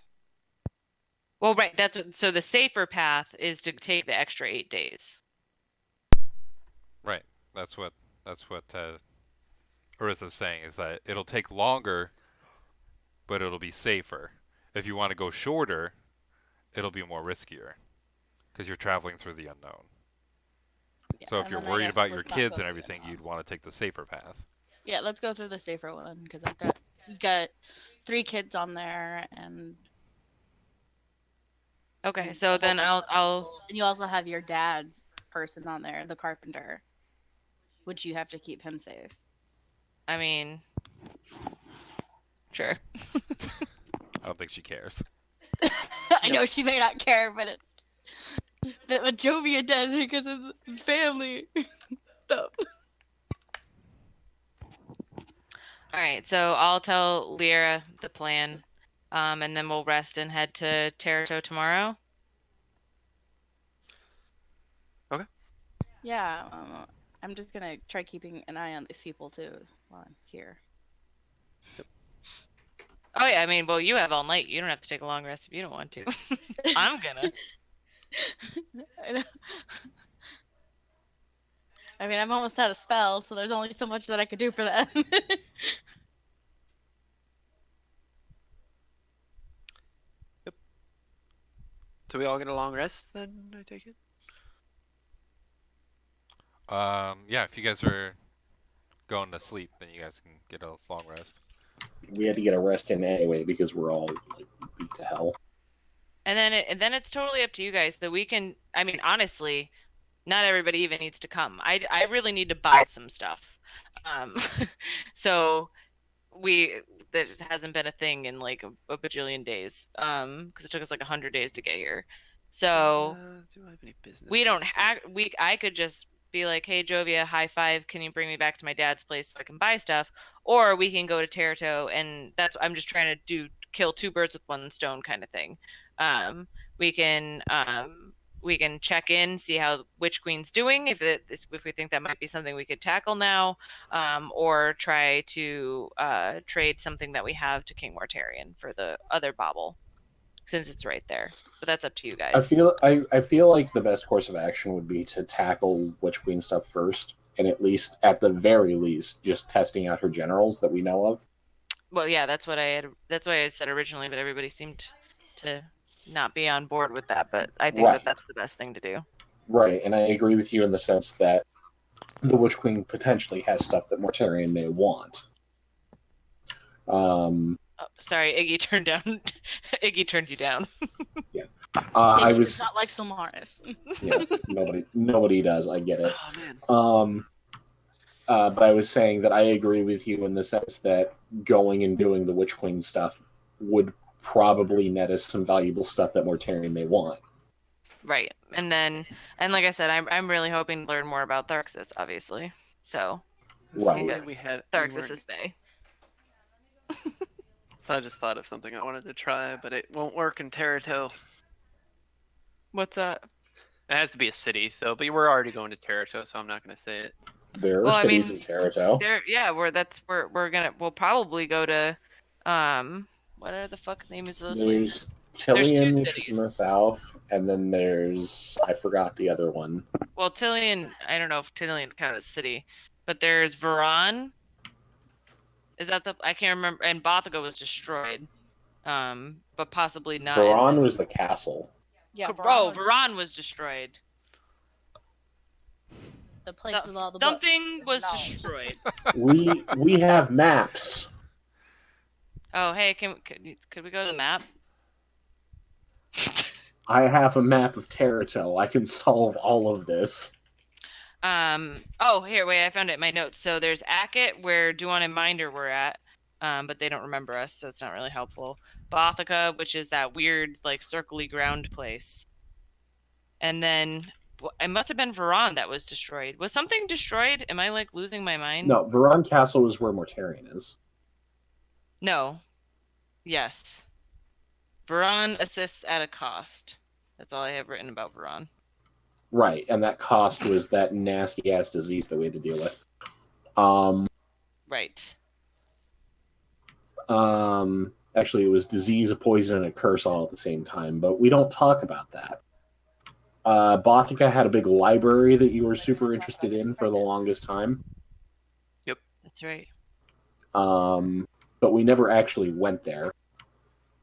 Well, right. So the safer path is to take the extra 8 days. Right. That's what Arissa's saying is that it'll take longer, but it'll be safer. If you want to go shorter, it'll be more riskier because you're traveling through the unknown. Yeah, So if and you're then I worried guess about your let's not kids go and through everything, them all. you'd want to take the safer path. Yeah, let's go through the safer one because I've got 3 kids on there, and Okay, and so a whole then bunch of I'll other people. And you also have your dad's person on there, the carpenter, which you have to keep him safe. I mean, sure. I don't think she cares. I know she may not care, but it's that what Jovia does because of his family stuff. All right, so I'll tell Lyra the plan, and then we'll rest and head to Terato tomorrow. Yeah, I'm just gonna try keeping an eye on these people too while I'm here. Oh yeah, I mean, well, you have all night. You don't have to take a long rest if you don't want to. I'm gonna. I know. I mean, I'm almost out of spells, so there's only so much that I could do for them. So we all get a long rest then, I take it? Yeah, if you guys are going to sleep, then you guys can get a long rest. We had to get a rest in anyway because we're all like beat to hell. And then it's totally up to you guys. The weekend. I mean, honestly, not everybody even needs to come. I really need to buy some stuff. So that hasn't been a thing in like a bajillion days. Because it took us like 100 days to get here. So Do I have any business? we don't I could just be like, hey Jovia, high five, can you bring me back to my dad's place so I can buy stuff? Or we can go to Terato, and I'm just trying to kill 2 birds with 1 stone kind of thing. We can check in, see how Witch Queen's doing, if we think that might be something we could tackle now, or try to trade something that we have to King Mortarion for the other bauble, since it's right there. But that's up to you guys. I feel like the best course of action would be to tackle Witch Queen stuff first, and at the very least, just testing out her generals that we know of. Well, yeah, that's what I had said originally, but everybody seemed to not be on board with that. But I think Right. that's the best thing to do. Right, and I agree with you in the sense that the Witch Queen potentially has stuff that Mortarion may want. Oh, sorry, Iggy turned down. Iggy turned you down. I Iggy was does not like Solaris. yeah, nobody does. I get it. Oh man. But I was saying that I agree with you in the sense that going and doing the Witch Queen stuff would probably net us some valuable stuff that Mortarion may want. Right, and like I said, I'm really hoping to learn more about Tharxsis, obviously. So Right. Only we had Tharxsis is they. So I just thought of something I wanted to try, but it won't work in Terato. What's that? It has to be a city, but we're already going to Terato, so I'm not going to say it. There are Well, I cities mean, in Terato. We'll probably go to what are the fuck names of those places? There's There's 2 Tillian, which is cities. in the south, and then there's I forgot the other one. Well, Tillian, I don't know if Tillian counts as city, but there's Varan. Is that I can't remember. And Bothica was destroyed, but possibly not. Varan was the castle. Yeah, Varan was destroyed. the place with all the Something was No. destroyed. We have maps. Oh, hey, could we go to the map? I have a map of Terato. I can solve all of this. Oh, here, wait, I found it in my notes. So there's Akit, where Duan and Minder were at, but they don't remember us, so it's not really helpful. Bothica, which is that weird, like, circly ground place. And then it must have been Varan that was destroyed. Was something destroyed? Am I, like, losing my mind? No, Varan Castle is where Mortarion is. No. Yes. Varan assists at a cost. That's all I have written about Varan. Right, and that cost was that nasty-ass disease that we had to deal with. Right. Actually, it was disease, a poison, and a curse all at the same time, but we don't talk about that. Bothica had a big library that you were super interested in for the longest time. Yep. That's right. but we never actually went there.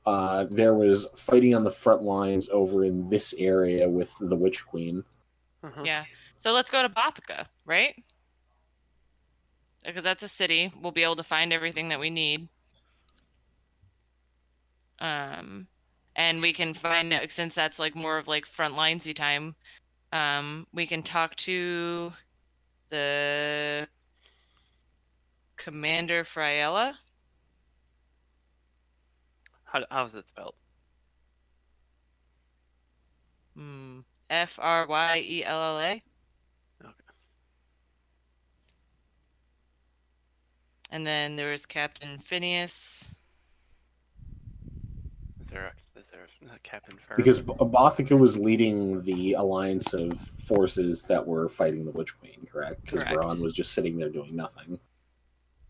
There was fighting on the front lines over in this area with the Witch Queen. Yeah. So let's go to Bothica, right? Because that's a city. We'll be able to find everything that we need. And we can find, since that's like more of like front linesy time, we can talk to the Commander Friella. How's it spelled? Fryella. Okay. And then there was Captain Phineas. Is there a Captain Fur? Because Bothica was leading the alliance of forces that were fighting the Witch Queen, correct? Because Correct. Varan was just sitting there doing nothing.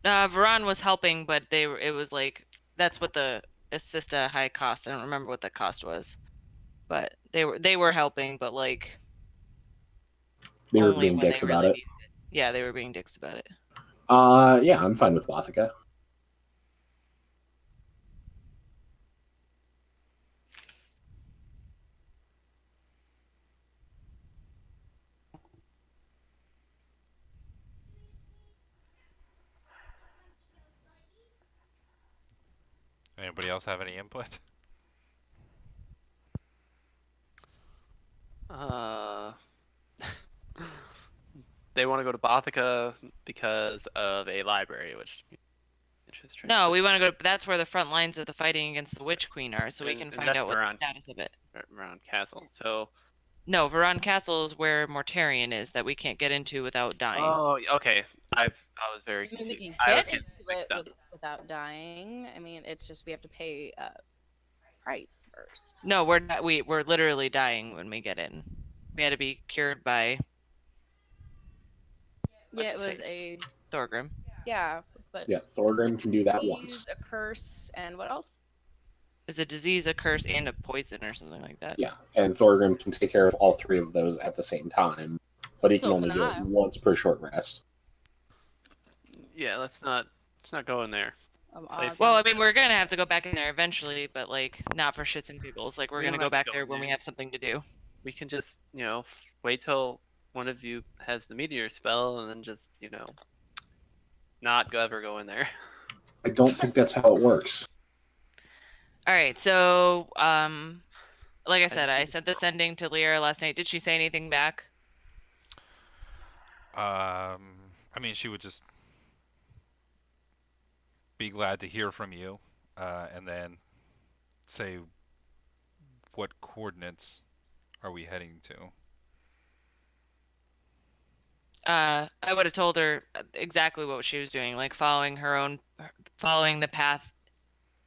Varan was helping, but it was like, that's what the assist at high cost. I don't remember what the cost was. But they were helping, but like They were only being when dicks they about really it. needed it. Yeah, they were being dicks about it. Yeah, I'm fine with Bothica. Anybody else have any input? They want to go to Bothica because of a library, which interesting. No, we want to go. That's where the front lines of the fighting against the Witch Queen are, so we can And find that's out what the Varan. status of it. Around Castle. So. No, Varan Castle is where Mortarion is that we can't get into without dying. Oh, okay. I was very. I mean, we confused. can I was get getting into mixed it up. without dying. I mean, it's just we have to pay a price first. No, we're literally dying when we get in. We had to be cured by Yeah, it What's was his a Thorgrim. yeah, but Yeah, Thorgrim can do that disease, once. a curse, and what else? It's a disease, a curse, and a poison or something like that. Yeah, and Thorgrim can take care of all three of those at the same time, but he can So only can do I. it once per short rest. Yeah, let's not go in there. Place Well, I mean, we're gonna have to go back in there eventually, but like not for shits and giggles. Like we're We gonna don't go have to back go there in when we there. have something to do. We can just, wait till one of you has the meteor spell, and then just, not ever go in there. I don't think that's how it works. All right, so like I said, I sent this ending to Lyra last night. Did she say anything back? I mean, she would just be glad to hear from you, and then say what coordinates are we heading to. I would have told her exactly what she was doing, like following the path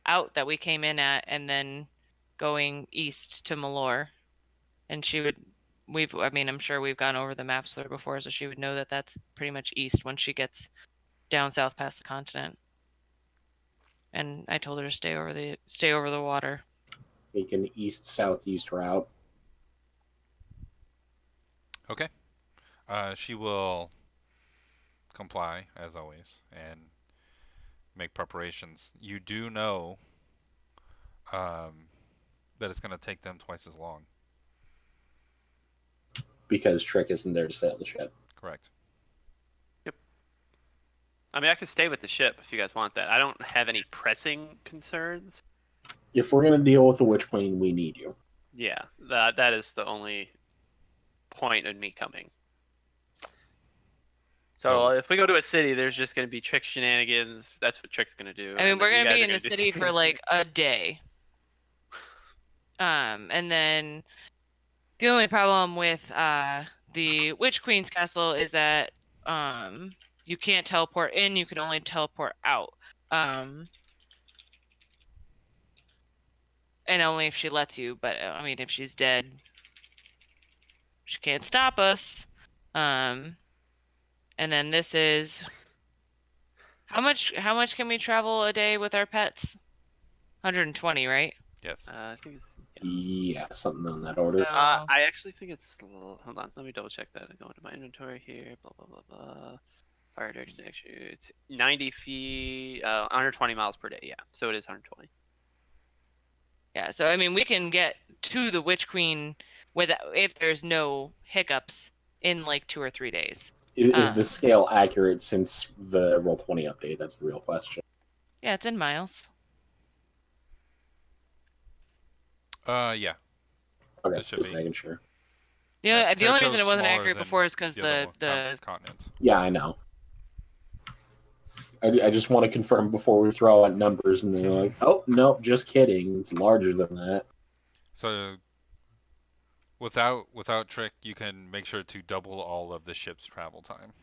out that we came in at, and then going east to Malor. And I'm sure we've gone over the maps there before, so she would know that that's pretty much east when she gets down south past the continent. And I told her to stay over the water. Take an east-southeast route. Okay. She will comply, as always, and make preparations. You do know that it's going to take them twice as long. Because Trick isn't there to sail the ship. Correct. Yep. I mean, I could stay with the ship if you guys want that. I don't have any pressing concerns. If we're going to deal with the Witch Queen, we need you. Yeah, that is the only point in me coming. So if we go to a city, there's just going to be Trick shenanigans. That's what Trick's going to do. I mean, and we're then you gonna guys be are in the gonna do city for like a day. And then the only problem with the Witch Queen's castle is that you can't teleport in, you can only teleport out. And only if she lets you, but I mean if she's dead, she can't stop us. And then this is how much can we travel a day with our pets? 120, right? Yes. I think it's. Yeah, something on that order. So- I actually think it's. Hold on, let me double check that. I go into my inventory here. Blah blah blah blah. Fire direction actually, it's 90 feet, 120 miles per day. Yeah, so it is 120. Yeah, so I mean, we can get to the Witch Queen if there's no hiccups in like 2 or 3 days. Is the scale accurate since the Roll20 update? That's the real question. Yeah, it's in miles. Yeah. Okay, It should just be. making sure. Yeah, the only Territo's reason it wasn't smaller accurate than before is because the the other continents. Yeah, I know. I just want to confirm before we throw out numbers and they're like, oh, no, just kidding. It's larger than that. So without trick, you can make sure to double all of the ship's travel time.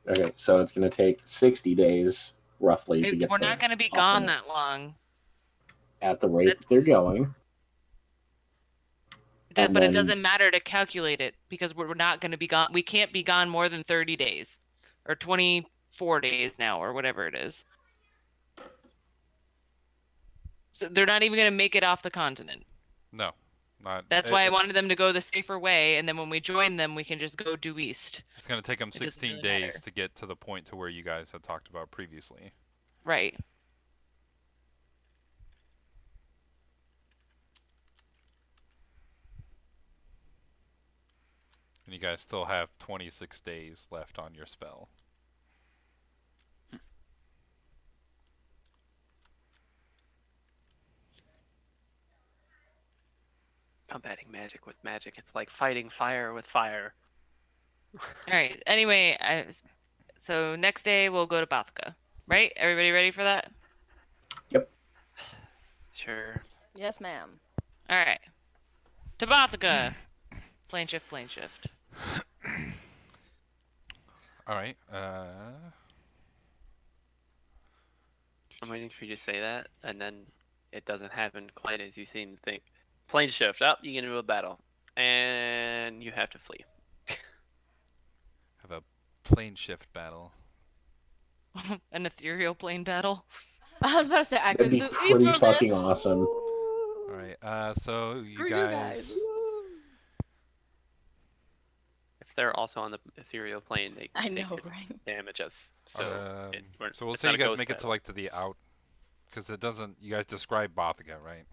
Okay, so it's going to take 60 days, roughly, to get we're not going to be gone that long. At the rate that they're going. But it doesn't matter to calculate it because we're not going to be gone. We can't be gone more than 30 days or 24 days now or whatever it is. So they're not even going to make it off the continent. No, not. That's why I wanted them to go the safer way, and then when we join them, we can just go due east. It's going to take them 16 really days matter. to get to the point to where you guys had talked about previously. Right. And you guys still have 26 days left on your spell. Combating magic with magic. It's like fighting fire with fire. All right. Anyway, so next day we'll go to Bathka. Right? Everybody ready for that? Yep. Sure. Yes, ma'am. All right. To Bathka. Plane shift, plane shift. All right. I'm waiting for you to say that, and then it doesn't happen quite as you seem to think. Plane shift. Up, you get into a battle, and you have to flee. Have a plane shift battle. An ethereal plane battle. I was about to say I That'd could be do pretty either of fucking this. awesome. All right. So you guys. If they're also on the ethereal plane, they I they know, could right? damage us. So, So we'll it's say not you a guys ghost make it to battle. like the out, because it doesn't. You guys describe Bothica, right?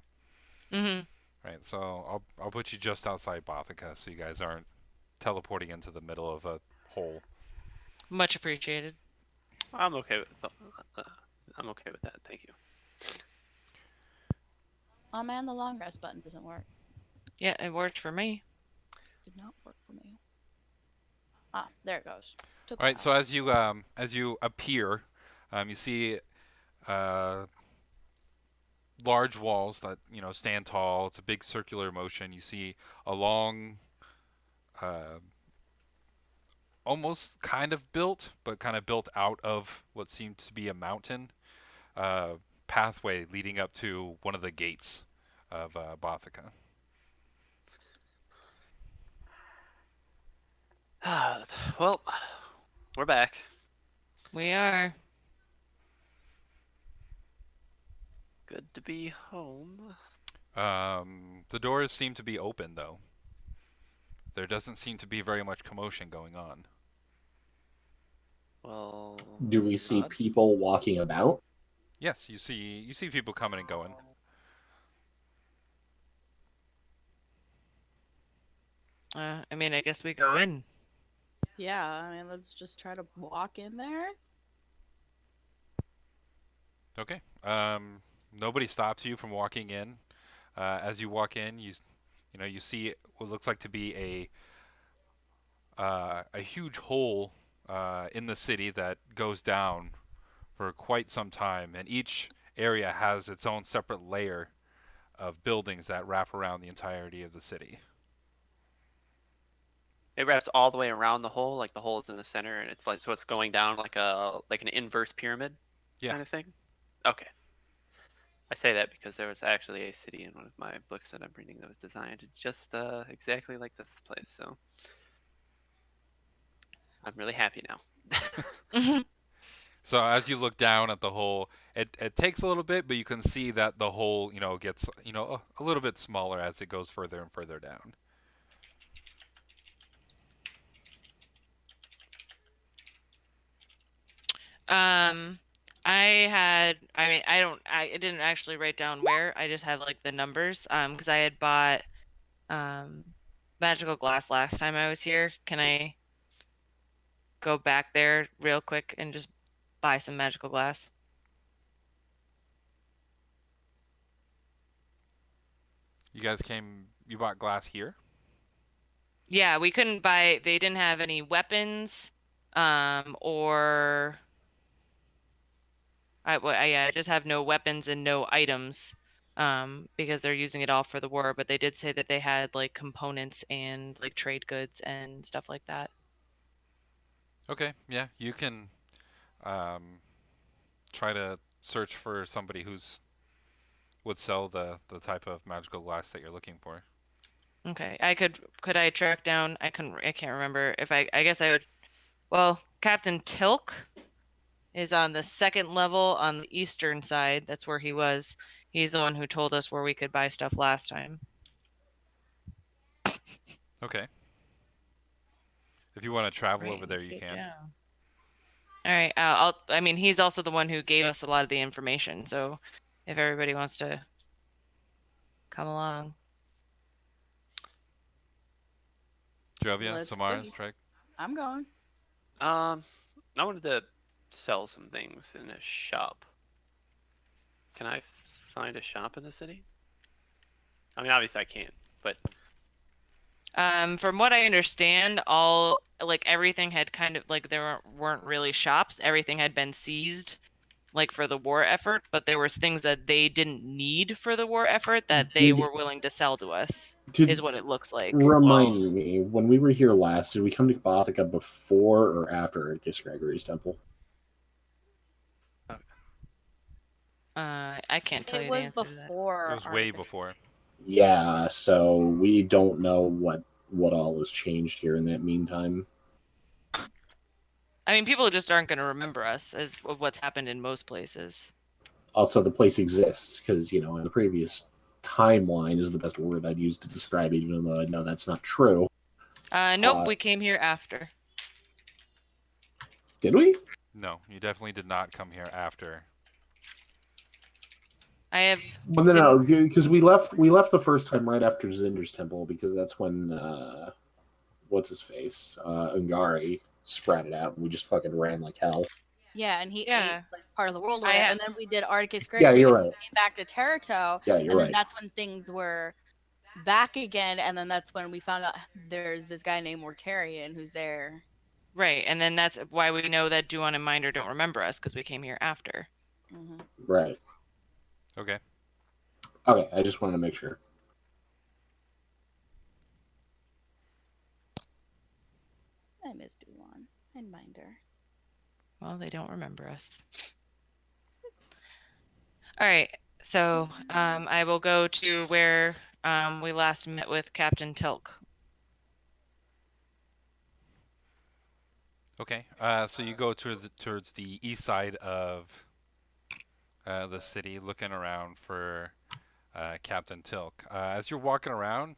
Mm-hmm. Right. So I'll put you just outside Bothica, so you guys aren't teleporting into the middle of a hole. Much appreciated. I'm okay with I'm okay with that. Thank you. Oh man, the long rest button doesn't work. Yeah, it worked for me. Did not work for me. Ah, there it goes. Took a All right. while. So as you appear, you see large walls that stand tall. It's a big circular motion. You see a long, almost kind of built, but kind of built out of what seemed to be a mountain pathway leading up to one of the gates of Bothica. Well, we're back. We are. Good to be home. The doors seem to be open, though. There doesn't seem to be very much commotion going on. Well, Do we see people walking about? Yes, you see people coming and going. I mean, I guess we go in. Yeah, I mean, let's just try to walk in there. Okay. Nobody stops you from walking in. As you walk in, you see what looks like to be a huge hole in the city that goes down for quite some time, and each area has its own separate layer of buildings that wrap around the entirety of the city. It wraps all the way around the hole, like the hole is in the center, and it's like so it's going down like an inverse pyramid kind of thing. Okay. I say that because there was actually a city in one of my books that I'm reading that was designed just exactly like this place, so I'm really happy now. So as you look down at the hole, it takes a little bit, but you can see that the hole, gets, a little bit smaller as it goes further and further down. I didn't actually write down where. I just have like the numbers. Because I had bought magical glass last time I was here. Can I go back there real quick and just buy some magical glass? You bought glass here? Yeah, we couldn't buy. They didn't have any weapons, or I just have no weapons and no items, because they're using it all for the war. But they did say that they had like components and like trade goods and stuff like that. Okay, yeah, you can try to search for somebody who's would sell the type of magical glass that you're looking for. Okay, could I track down? I can't remember if I guess I would. Well, Captain Tilk is on the second level on the eastern side. That's where he was. He's the one who told us where we could buy stuff last time. Okay. If you want to travel over there, you can. Yeah. All right. I mean, he's also the one who gave us a lot of the information. So, if everybody wants to come along. Jovia, Let's Samara, see. Strike. I'm going. I wanted to sell some things in a shop. Can I find a shop in the city? I mean, obviously I can't, but From what I understand, everything had kind of like there weren't really shops. Everything had been seized, like for the war effort. But there was things that they didn't need for the war effort that they were willing to sell to us. Is what it looks like. Remind me, when we were here last, did we come to Bothica before or after Arcus Gregory's temple? I can't tell you It the was answer to that. before. It was way before. Yeah, so we don't know what all has changed here in that meantime. I mean, people just aren't going to remember us as what's happened in most places. Also, the place exists because, in the previous timeline is the best word I'd use to describe it, even though I know that's not true. Nope, we came here after. Did we? No, you definitely did not come here after. I have. Well, no, because we left the first time right after Zinder's temple because that's when what's his face Ungari spread it out and we just fucking ran like hell. Yeah, and he ate like part of the world, and then we did Arcus Gregory. Yeah, you're right. Came back to Terrato, yeah, you're and right. then that's when things were back again, and then that's when we found out there's this guy named Mortarian who's there. Right, and then that's why we know that Duan and Minder don't remember us because we came here after. Mm-hmm. Right. Okay. Okay, I just wanted to make sure. I miss Duan and Minder. Well, they don't remember us. All right, so I will go to where we last met with Captain Tilk. Okay, so you go towards the east side of the city, looking around for Captain Tilk. As you're walking around,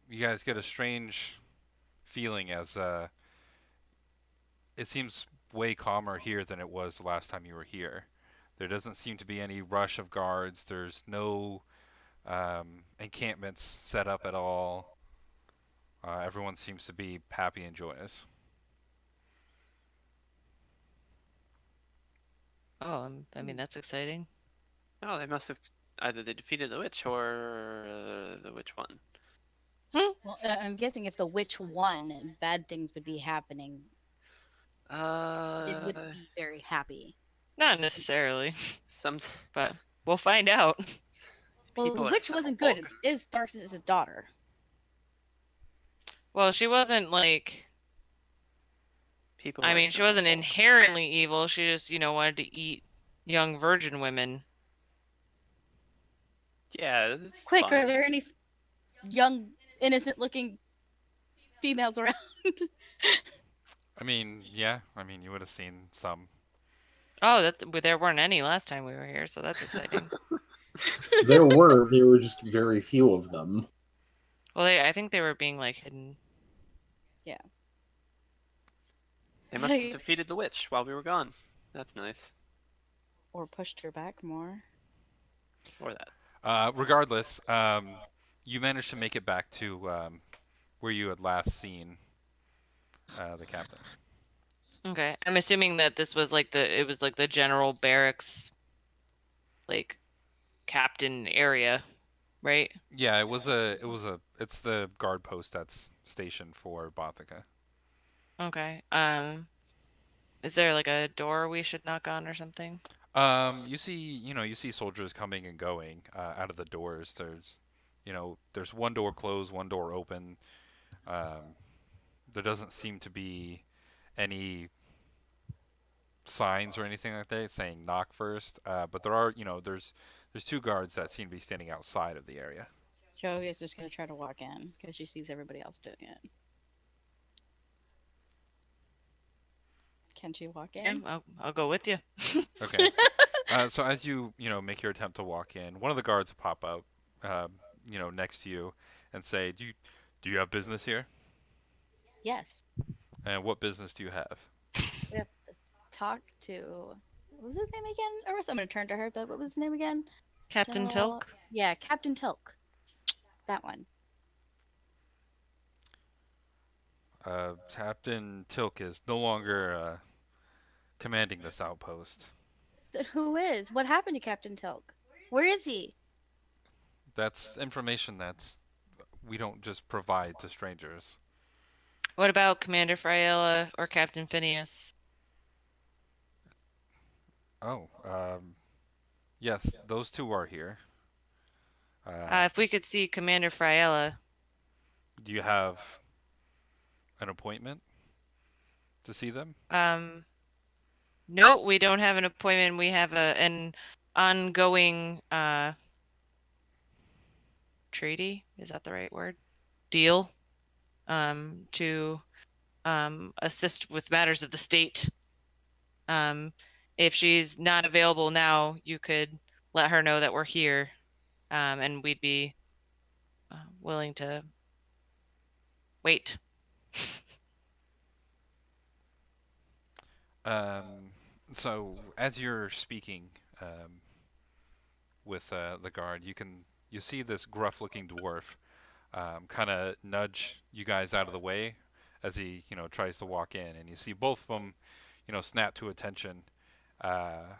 you guys get a strange feeling as it seems way calmer here than it was the last time you were here. There doesn't seem to be any rush of guards. There's no encampments set up at all. Everyone seems to be happy and joyous. Oh, I mean, that's exciting. no, they must have either they defeated the witch or the witch won. Well, I'm guessing if the witch won, bad things would be happening. It would be very happy. Not necessarily, Some, but we'll find out. Well, the witch wasn't good. It is Tharxsis' daughter. Well, she wasn't like. People. I mean, she wasn't inherently evil. She just, wanted to eat young virgin women. Yeah. Quick, fine. are there any young, innocent-looking females around? I mean, yeah. I mean, you would have seen some. Oh, there weren't any last time we were here, so that's exciting. There were just very few of them. Well, I think they were being like hidden. Yeah. They must have defeated the witch while we were gone. That's nice. Or pushed her back more. Or that. Regardless, you managed to make it back to where you had last seen the captain. Okay. I'm assuming that this was like the general barracks, like captain area, right? Yeah, it's the guard post that's stationed for Bothica. Okay. Is there like a door we should knock on or something? You see soldiers coming and going out of the doors. There's one door closed, one door open. There doesn't seem to be any signs or anything like that saying knock first. But there are, there's two guards that seem to be standing outside of the area. Joe is just gonna try to walk in because she sees everybody else doing it. Can she walk in? Yeah, I'll go with you. Okay. So as you make your attempt to walk in, one of the guards will pop up, next to you, and say, "Do you have business here? Yes. And what business do you have?" We have to talk to. What was his name again? Or I'm gonna turn to her, but what was his name again? Captain General- Tilk? Yeah, Captain Tilk. That one. Captain Tilk is no longer commanding this outpost. Who is? What happened to Captain Tilk? Where is he? That's information we don't just provide to strangers. What about Commander Friella or Captain Phineas? Oh, yes, those two are here. If we could see Commander Friella. Do you have an appointment to see them? No, we don't have an appointment. We have an ongoing treaty. Is that the right word? Deal. To assist with matters of the state. If she's not available now, you could let her know that we're here, and we'd be willing to wait. So as you're speaking with the guard, you see this gruff-looking dwarf kind of nudge you guys out of the way as he tries to walk in, and you see both of them snap to attention, and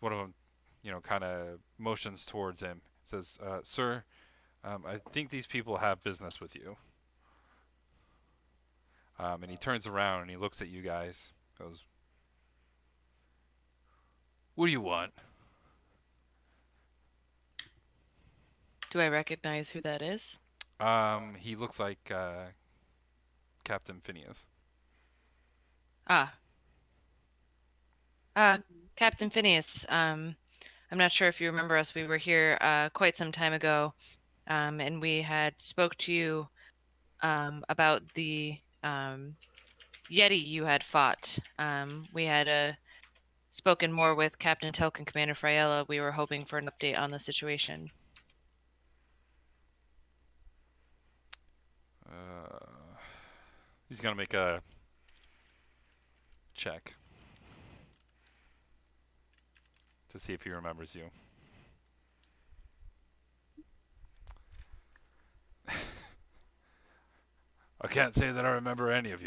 one of them kind of motions towards him, says, "Sir, I think these people have business with you." And he turns around and he looks at you guys, goes, "What do you want?" Do I recognize who that is? He looks like Captain Phineas. Captain Phineas. I'm not sure if you remember us. We were here quite some time ago, and we had spoke to you about the Yeti you had fought. We had spoken more with Captain Telk and Commander Friella. We were hoping for an update on the situation. He's gonna make a check to see if he remembers you. I can't say that I remember any of you.